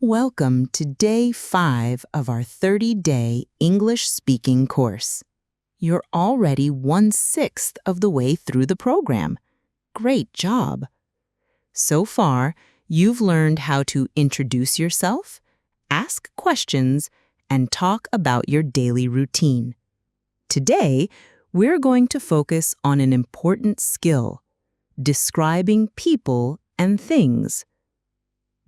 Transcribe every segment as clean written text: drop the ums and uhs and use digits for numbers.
Welcome to Day 5 of our 30-day English speaking course. You're already 1/6 of the way through the program. Great job! So far, you've learned how to introduce yourself, ask questions, and talk about your daily routine. Today, we're going to focus on an important skill: describing people and things.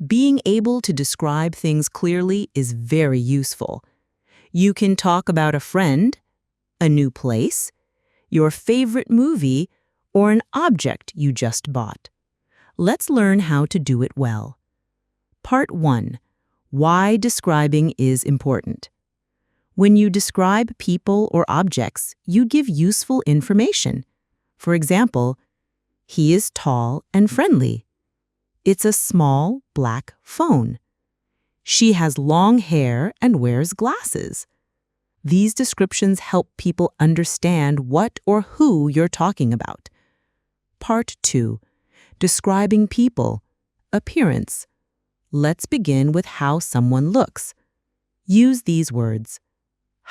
Being able to describe things clearly is very useful. You can talk about a friend, a new place, your favorite movie, or an object you just bought. Let's learn how to do it well. Part 1. Why describing is important. When you describe people or objects, you give useful information. For example, he is tall and friendly. It's a small, black phone. She has long hair and wears glasses. These descriptions help people understand what or who you're talking about. Part 2. Describing people. Appearance. Let's begin with how someone looks. Use these words: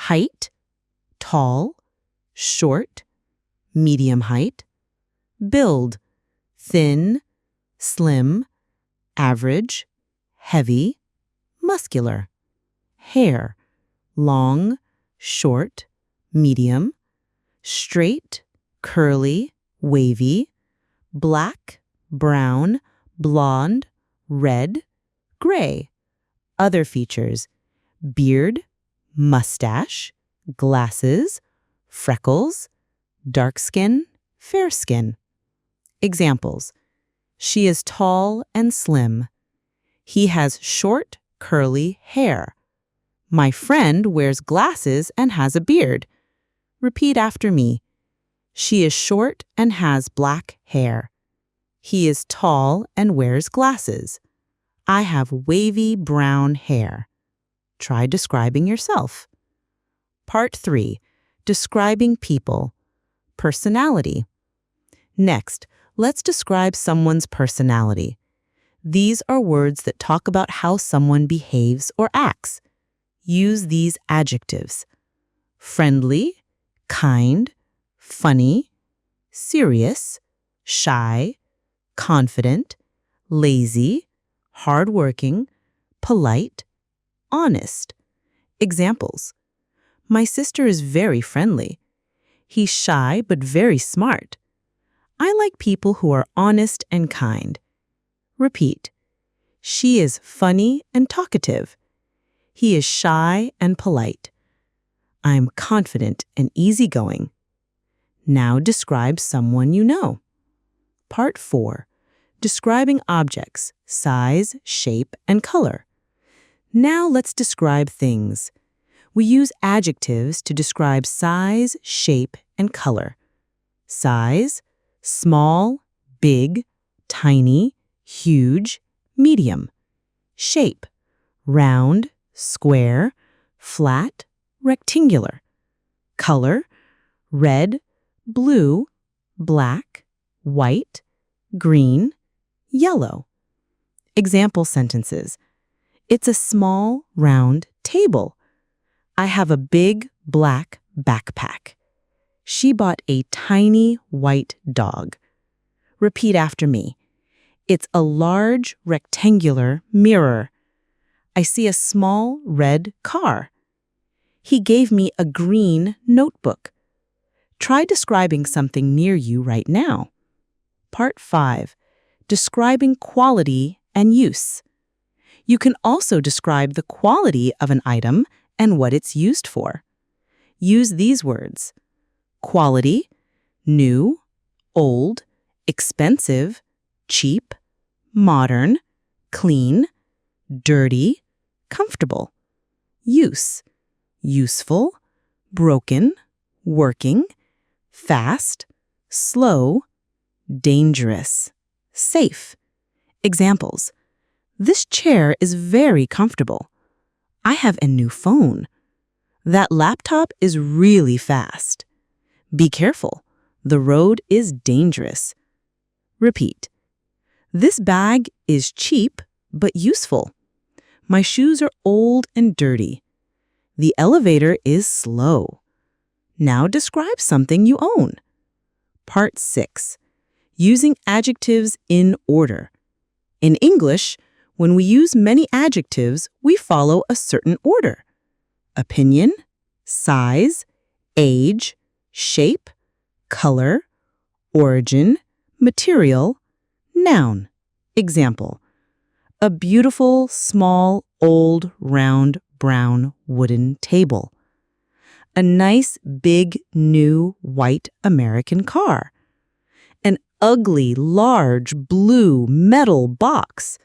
height, tall, short, medium height; build, thin, slim, average, heavy, muscular; hair, long, short, medium; straight, curly, wavy; black, brown, blonde, red, gray. Other features: beard, mustache, glasses, freckles, dark skin, fair skin. Examples: she is tall and slim. He has short, curly hair. My friend wears glasses and has a beard. Repeat after me. She is short and has black hair. He is tall and wears glasses. I have wavy brown hair. Try describing yourself. Part 3. Describing people. Personality. Next, let's describe someone's personality. These are words that talk about how someone behaves or acts. Use these adjectives: friendly, kind, funny, serious, shy, confident, lazy, hardworking, polite, honest. Examples: my sister is very friendly. He's shy but very smart. I like people who are honest and kind. Repeat. She is funny and talkative. He is shy and polite. I'm confident and easygoing. Now describe someone you know. Part 4. Describing objects: size, shape, and color. Now let's describe things. We use adjectives to describe size, shape, and color. Size: small, big, tiny, huge, medium. Shape: round, square, flat, rectangular. Color: red, blue, black, white, green, yellow. Example sentences: it's a small, round table. I have a big, black backpack. She bought a tiny, white dog. Repeat after me. It's a large, rectangular mirror. I see a small, red car. He gave me a green notebook. Try describing something near you right now. Part 5. Describing quality and use. You can also describe the quality of an item and what it's used for. Use these words: quality, new, old, expensive, cheap, modern, clean, dirty, comfortable. Use: useful, broken, working, fast, slow, dangerous, safe. Examples: this chair is very comfortable. I have a new phone. That laptop is really fast. Be careful. The road is dangerous. Repeat. This bag is cheap but useful. My shoes are old and dirty. The elevator is slow. Now describe something you own. Part 6. Using adjectives in order. In English, when we use many adjectives, we follow a certain order. Opinion, size, age, shape, color, origin, material, noun. Example: a beautiful, small, old, round, brown wooden table. A nice, big, new, white American car. An ugly, large, blue, metal box.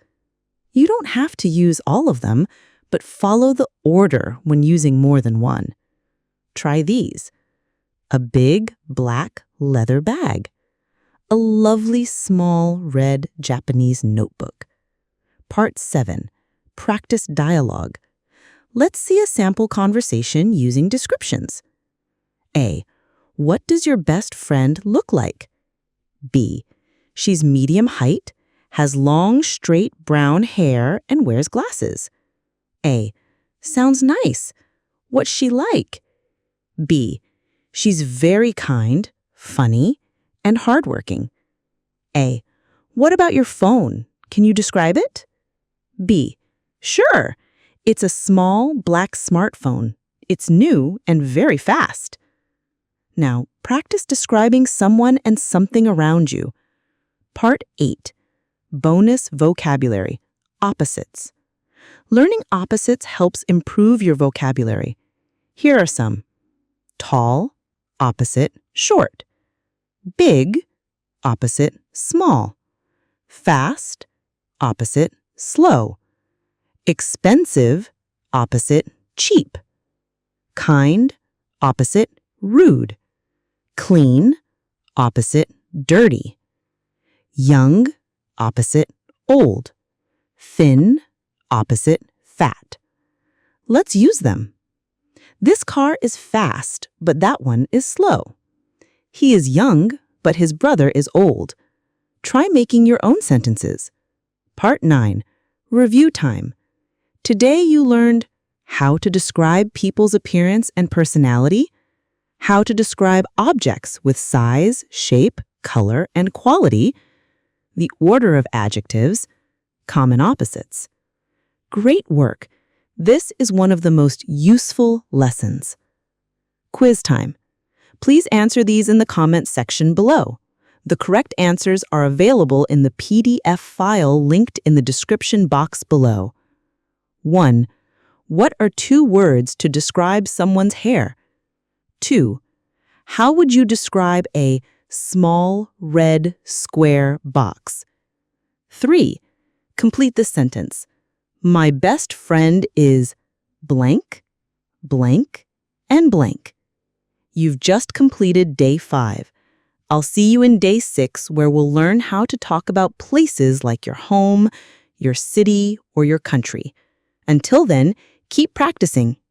You don't have to use all of them, but follow the order when using more than one. Try these. A big, black leather bag. A lovely, small, red Japanese notebook. Part 7. Practice dialogue. Let's see a sample conversation using descriptions. A. What does your best friend look like? B. She's medium height, has long, straight brown hair, and wears glasses. A. Sounds nice. What's she like? B. She's very kind, funny, and hardworking. A. What about your phone? Can you describe it? B. Sure. It's a small, black smartphone. It's new and very fast. Now, practice describing someone and something around you. Part 8. Bonus vocabulary. Opposites. Learning opposites helps improve your vocabulary. Here are some. Tall, opposite, short. Big, opposite, small. Fast, opposite, slow. Expensive, opposite, cheap. Kind, opposite, rude. Clean, opposite, dirty. Young, opposite, old. Thin, opposite, fat. Let's use them. This car is fast, but that one is slow. He is young, but his brother is old. Try making your own sentences. Part 9. Review time. Today you learned how to describe people's appearance and personality, how to describe objects with size, shape, color, and quality, the order of adjectives, common opposites. Great work! This is one of the most useful lessons. Quiz time. Please answer these in the comments section below. The correct answers are available in the PDF file linked in the description box below. 1. What are 2 words to describe someone's hair? 2. How would you describe a small, red, square box? 3. Complete the sentence. My best friend is blank, blank, and blank. You've just completed day 5. I'll see you in day 6, where we'll learn how to talk about places like your home, your city, or your country. Until then, keep practicing